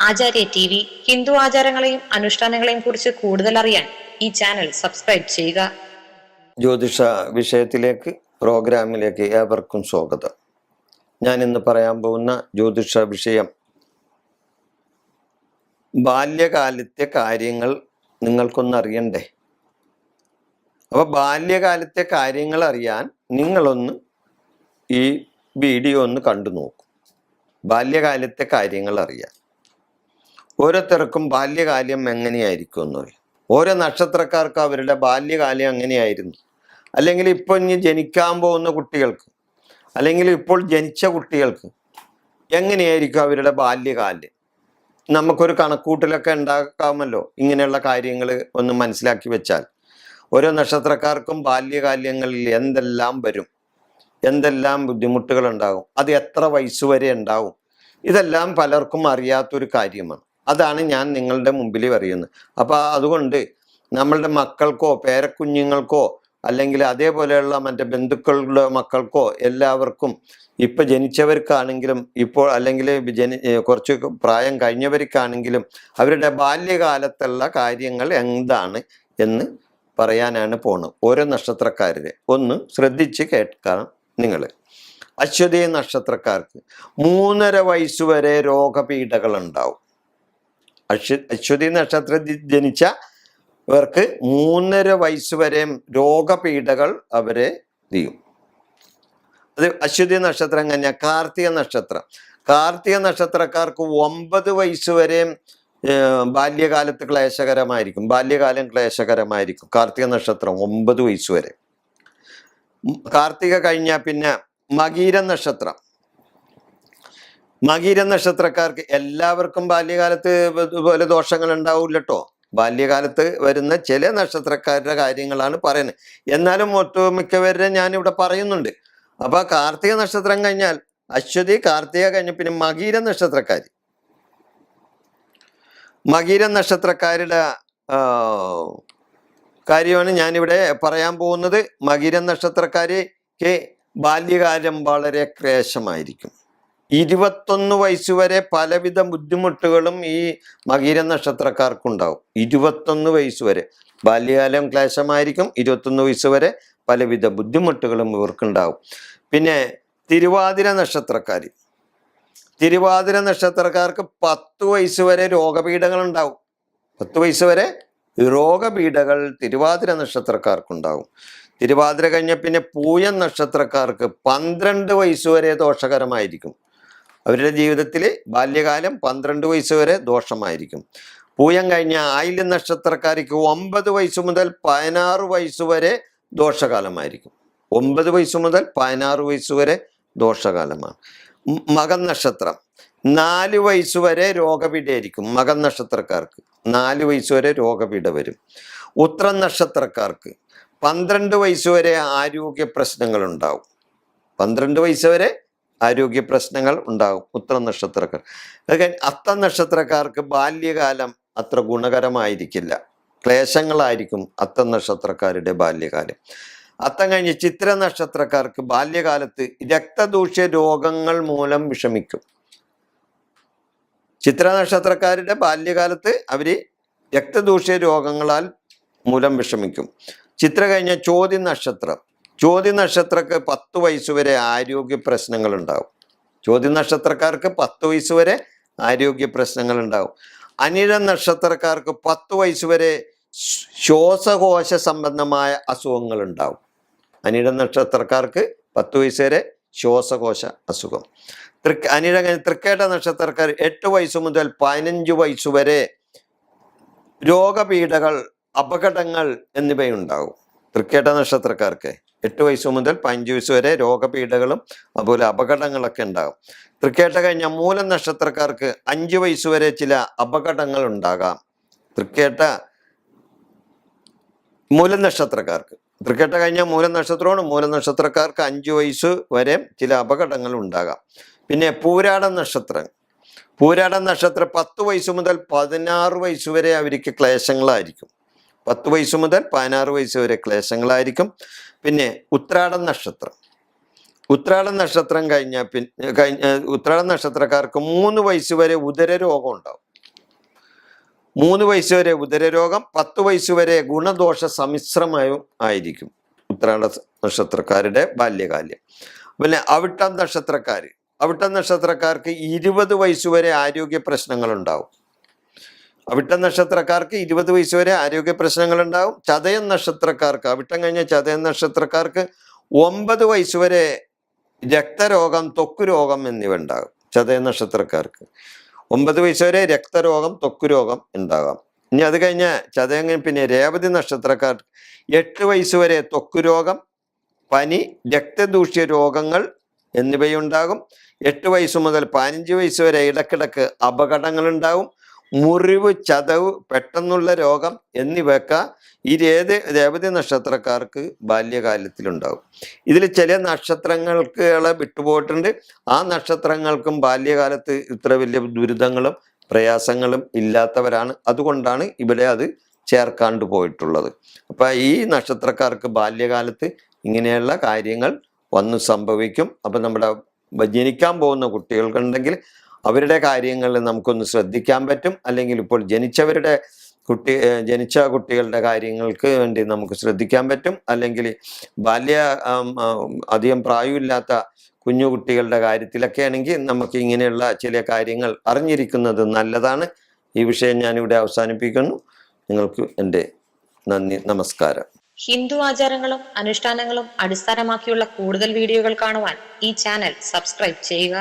ആചാര്യ T V Hindu ആചാരങ്ങളെയും അനുഷ്ഠാനങ്ങളെയും കുറിച്ച് കൂടുതൽ അറിയാൻ ഈ ചാനൽ സബ്സ്ക്രൈബ് ചെയ്യുക. ജ്യോതിഷ വിഷയത്തിലേക്ക് പ്രോഗ്രാമിലേക്ക് ഏവർക്കും സ്വാഗതം. ഞാൻ ഇന്ന് പറയാൻ പോകുന്ന ജ്യോതിഷ വിഷയം ബാല്യകാലത്തെ കാര്യങ്ങൾ നിങ്ങൾക്കൊന്നറിയണ്ടേ. അപ്പോൾ ബാല്യകാലത്തെ കാര്യങ്ങൾ അറിയാൻ നിങ്ങളൊന്ന് ഈ വീഡിയോ ഒന്ന് കണ്ടു നോക്കൂ. ബാല്യകാലത്തെ കാര്യങ്ങൾ അറിയാൻ ഓരോരുത്തർക്കും ബാല്യകാലം എങ്ങനെയായിരിക്കും എന്ന് പറയും. ഓരോ നക്ഷത്രക്കാർക്ക് അവരുടെ ബാല്യകാലം എങ്ങനെയായിരുന്നു, അല്ലെങ്കിൽ ഇപ്പോൾ ഇനി ജനിക്കാൻ പോകുന്ന കുട്ടികൾക്ക്, അല്ലെങ്കിൽ ഇപ്പോൾ ജനിച്ച കുട്ടികൾക്ക് എങ്ങനെയായിരിക്കും അവരുടെ ബാല്യകാലം. നമുക്കൊരു കണക്കൂട്ടിലൊക്കെ ഉണ്ടാക്കാമല്ലോ. ഇങ്ങനെയുള്ള കാര്യങ്ങൾ ഒന്ന് മനസ്സിലാക്കി വെച്ചാൽ ഓരോ നക്ഷത്രക്കാർക്കും ബാല്യകാലങ്ങളിൽ എന്തെല്ലാം വരും, എന്തെല്ലാം ബുദ്ധിമുട്ടുകൾ ഉണ്ടാകും, അത് എത്ര വയസ്സ് വരെ ഉണ്ടാവും, ഇതെല്ലാം പലർക്കും അറിയാത്തൊരു കാര്യമാണ്. അതാണ് ഞാൻ നിങ്ങളുടെ മുമ്പിൽ പറയുന്നത്. അപ്പോൾ അതുകൊണ്ട് നമ്മളുടെ മക്കൾക്കോ പേരക്കുഞ്ഞുങ്ങൾക്കോ അല്ലെങ്കിൽ അതേപോലെയുള്ള മറ്റേ ബന്ധുക്കളുടെ മക്കൾക്കോ എല്ലാവർക്കും ഇപ്പം ജനിച്ചവർക്കാണെങ്കിലും ഇപ്പോൾ അല്ലെങ്കിൽ കുറച്ച് പ്രായം കഴിഞ്ഞവർക്കാണെങ്കിലും അവരുടെ ബാല്യകാലത്തുള്ള കാര്യങ്ങൾ എന്താണ് എന്ന് പറയാനാണ് പോണത്. ഓരോ നക്ഷത്രക്കാരുടെ ഒന്ന് ശ്രദ്ധിച്ച് കേൾക്കണം നിങ്ങൾ. അശ്വതി നക്ഷത്രക്കാർക്ക് 3.5 വയസ്സ് വരെ രോഗപീഠകൾ ഉണ്ടാവും. അശ്വതി നക്ഷത്രത്തിൽ ജനിച്ചവർക്ക് 3.5 വയസ്സ് വരെ രോഗപീഠകൾ അവരെ ചെയ്യും. അത് അശ്വതി നക്ഷത്രം കഴിഞ്ഞാൽ കാർത്തിക നക്ഷത്രക്കാർക്ക് 9 വയസ്സ് വരെ ബാല്യകാലത്ത് ക്ലേശകരമായിരിക്കും. ബാല്യകാലം ക്ലേശകരമായിരിക്കും. കാർത്തിക നക്ഷത്രം 9 വയസ്സ് വരെ. കാർത്തിക കഴിഞ്ഞാൽ പിന്നെ മകീര നക്ഷത്രക്കാർക്ക് എല്ലാവർക്കും ബാല്യകാലത്ത് ഇതുപോലെ ദോഷങ്ങൾ ഉണ്ടാവില്ല കേട്ടോ. ബാല്യകാലത്ത് വരുന്ന ചില നക്ഷത്രക്കാരുടെ കാര്യങ്ങളാണ് പറയുന്നത്. എന്നാലും ഒട്ടുമിക്കവരെ ഞാനിവിടെ പറയുന്നുണ്ട്. അപ്പൊ കാർത്തിക നക്ഷത്രം കഴിഞ്ഞാൽ അശ്വതി, കാർത്തിക കഴിഞ്ഞ പിന്നെ മകീര നക്ഷത്രക്കാരുടെ കാര്യമാണ് ഞാനിവിടെ പറയാൻ പോകുന്നത്. മകീര നക്ഷത്രക്കാർക്ക് ബാല്യകാലം വളരെ ക്ലേശമായിരിക്കും. 21 വയസ്സ് വരെ പലവിധ ബുദ്ധിമുട്ടുകളും ഈ മകീര നക്ഷത്രക്കാർക്കുണ്ടാവും. 21 വയസ്സ് വരെ ബാല്യകാലം ക്ലേശമായിരിക്കും. 21 വയസ്സ് വരെ പലവിധ ബുദ്ധിമുട്ടുകളും ഇവർക്കുണ്ടാവും. പിന്നെ തിരുവാതിര നക്ഷത്രക്കാർക്ക് 10 വയസ്സ് വരെ രോഗപീഠകൾ ഉണ്ടാവും. 10 വയസ്സ് വരെ രോഗപീഠകൾ തിരുവാതിര നക്ഷത്രക്കാർക്കുണ്ടാവും. തിരുവാതിര കഴിഞ്ഞ പിന്നെ പൂയം നക്ഷത്രക്കാർക്ക് 12 വയസ്സ് വരെ ദോഷകരമായിരിക്കും. അവരുടെ ജീവിതത്തിൽ ബാല്യകാലം 12 വയസ്സ് വരെ ദോഷമായിരിക്കും. പൂയം കഴിഞ്ഞ ആയില്യം നക്ഷത്രക്കാർക്ക് 9 വയസ്സ് മുതൽ 16 വയസ്സ് വരെ ദോഷകാലമായിരിക്കും. 9 വയസ്സ് മുതൽ 16 വയസ്സ് വരെ ദോഷകാലമാണ്. മകം നക്ഷത്രം 4 വയസ്സ് വരെ രോഗപീഠയായിരിക്കും. മകം നക്ഷത്രക്കാർക്ക് 4 വയസ്സ് വരെ രോഗപീഠ വരും. ഉത്രം നക്ഷത്രക്കാർക്ക് 12 വയസ്സ് വരെ ആരോഗ്യ പ്രശ്നങ്ങൾ ഉണ്ടാവും. 12 വയസ്സ് വരെ ആരോഗ്യ പ്രശ്നങ്ങൾ ഉണ്ടാകും ഉത്രം നക്ഷത്രക്കാർ. അത്തം നക്ഷത്രക്കാർക്ക് ബാല്യകാലം അത്ര ഗുണകരമായിരിക്കില്ല. ക്ലേശങ്ങളായിരിക്കും അത്തം നക്ഷത്രക്കാരുടെ ബാല്യകാലം. അത്തം കഴിഞ്ഞ് ചിത്ര നക്ഷത്രക്കാർക്ക് ബാല്യകാലത്ത് രക്തദൂഷ്യ രോഗങ്ങൾ മൂലം വിഷമിക്കും. ചിത്ര നക്ഷത്രക്കാരുടെ ബാല്യകാലത്ത് അവര് രക്തദൂഷ്യ രോഗങ്ങളാൽ മൂലം വിഷമിക്കും. ചിത്ര കഴിഞ്ഞ ചോതി നക്ഷത്രക്ക് 10 വയസ്സ് വരെ ആരോഗ്യ പ്രശ്നങ്ങൾ ഉണ്ടാവും. ചോതി നക്ഷത്രക്കാർക്ക് 10 വയസ്സ് വരെ ആരോഗ്യ പ്രശ്നങ്ങൾ ഉണ്ടാവും. അനിഴ നക്ഷത്രക്കാർക്ക് 10 വയസ്സ് വരെ ശ്വാസകോശ സംബന്ധമായ അസുഖങ്ങൾ ഉണ്ടാവും. അനിഴ നക്ഷത്രക്കാർക്ക് 10 വയസ്സ് വരെ ശ്വാസകോശ അസുഖം. തൃക്കേട്ട നക്ഷത്രക്കാർ 8 വയസ്സ് മുതൽ 15 വയസ്സ് വരെ രോഗപീഠകൾ, അപകടങ്ങൾ എന്നിവയുണ്ടാകും. തൃക്കേട്ട നക്ഷത്രക്കാർക്ക് 8 വയസ്സ് മുതൽ 15 വയസ്സ് വരെ രോഗപീഠകളും അതുപോലെ അപകടങ്ങളൊക്കെ ഉണ്ടാകും. തൃക്കേട്ട കഴിഞ്ഞ മൂലം നക്ഷത്രക്കാർക്ക് 5 വയസ്സ് വരെ ചില അപകടങ്ങൾ ഉണ്ടാകാം. തൃക്കേട്ട കഴിഞ്ഞ മൂലം നക്ഷത്രക്കാർക്ക് 5 വയസ്സ് വരെ ചില അപകടങ്ങൾ ഉണ്ടാകാം. പിന്നെ പൂരാട നക്ഷത്രം 10 വയസ്സ് മുതൽ 16 വയസ്സ് വരെ അവർക്ക് ക്ലേശങ്ങളായിരിക്കും. 10 വയസ്സ് മുതൽ 16 വയസ്സ് വരെ ക്ലേശങ്ങളായിരിക്കും. പിന്നെ ഉത്രാടം നക്ഷത്രം കഴിഞ്ഞ ഉത്രാട നക്ഷത്രക്കാർക്ക് 3 വയസ്സ് വരെ ഉദരരോഗം ഉണ്ടാവും. 3 വയസ്സ് വരെ ഉദരരോഗം, 10 വയസ്സ് വരെ ഗുണദോഷ സമ്മിശ്രമായും ആയിരിക്കും ഉത്രാട നക്ഷത്രക്കാരുടെ ബാല്യകാലം. പിന്നെ അവിട്ടം നക്ഷത്രക്കാർക്ക് 20 വയസ്സ് വരെ ആരോഗ്യ പ്രശ്നങ്ങൾ ഉണ്ടാവും. അവിട്ടം നക്ഷത്രക്കാർക്ക് 20 വയസ്സ് വരെ ആരോഗ്യ പ്രശ്നങ്ങൾ ഉണ്ടാവും. ചതയം നക്ഷത്രക്കാർക്ക്, അവിട്ടം കഴിഞ്ഞ ചതയം നക്ഷത്രക്കാർക്ക് 9 വയസ്സ് വരെ രക്തരോഗം, ത്വക്ക് രോഗം എന്നിവ ഉണ്ടാകും. ചതയം നക്ഷത്രക്കാർക്ക് 9 വയസ്സ് വരെ രക്തരോഗം, ത്വക്ക് രോഗം ഉണ്ടാകാം. ഇനി അത് കഴിഞ്ഞ ചതയം പിന്നെ രേവതി നക്ഷത്രക്കാർക്ക് 8 വയസ്സ് വരെ ത്വക്ക് രോഗം, പനി, രക്തദൂഷ്യ രോഗങ്ങൾ എന്നിവയുണ്ടാകും. 8 വയസ്സ് മുതൽ 15 വയസ്സ് വരെ ഇടക്കിടക്ക് അപകടങ്ങൾ ഉണ്ടാവും. മുറിവ്, ചതവ്, പെട്ടെന്നുള്ള രോഗം എന്നിവയൊക്കെ ഈ രേവതി നക്ഷത്രക്കാർക്ക് ബാല്യകാലത്തിലുണ്ടാവും. ഇതിൽ ചില നക്ഷത്രങ്ങൾക്ക് വിട്ടുപോയിട്ടുണ്ട്. ആ നക്ഷത്രങ്ങൾക്കും ബാല്യകാലത്ത് ഇത്ര വലിയ ദുരിതങ്ങളും പ്രയാസങ്ങളും ഇല്ലാത്തവരാണ്. അതുകൊണ്ടാണ് ഇവിടെ അത് ചേർക്കാണ്ട് പോയിട്ടുള്ളത്. അപ്പൊ ഈ നക്ഷത്രക്കാർക്ക് ബാല്യകാലത്ത് ഇങ്ങനെയുള്ള കാര്യങ്ങൾ വന്നു സംഭവിക്കും. അപ്പൊ നമ്മുടെ ജനിക്കാൻ പോകുന്ന കുട്ടികൾക്കുണ്ടെങ്കിൽ അവരുടെ കാര്യങ്ങളിൽ നമുക്കൊന്ന് ശ്രദ്ധിക്കാൻ പറ്റും. അല്ലെങ്കിൽ ഇപ്പോൾ ജനിച്ച കുട്ടികളുടെ കാര്യങ്ങൾക്ക് വേണ്ടി നമുക്ക് ശ്രദ്ധിക്കാൻ പറ്റും. അല്ലെങ്കിൽ അധികം പ്രായമില്ലാത്ത കുഞ്ഞു കുട്ടികളുടെ കാര്യത്തിലൊക്കെ ആണെങ്കിൽ നമുക്ക് ഇങ്ങനെയുള്ള ചില കാര്യങ്ങൾ അറിഞ്ഞിരിക്കുന്നത് നല്ലതാണ്. ഈ വിഷയം ഞാനിവിടെ അവസാനിപ്പിക്കുന്നു. നിങ്ങൾക്ക് എൻ്റെ നന്ദി, നമസ്കാരം. ഹിന്ദു ആചാരങ്ങളും അനുഷ്ഠാനങ്ങളും അടിസ്ഥാനമാക്കിയുള്ള കൂടുതൽ വീഡിയോകൾ കാണുവാൻ ഈ ചാനൽ സബ്സ്ക്രൈബ് ചെയ്യുക.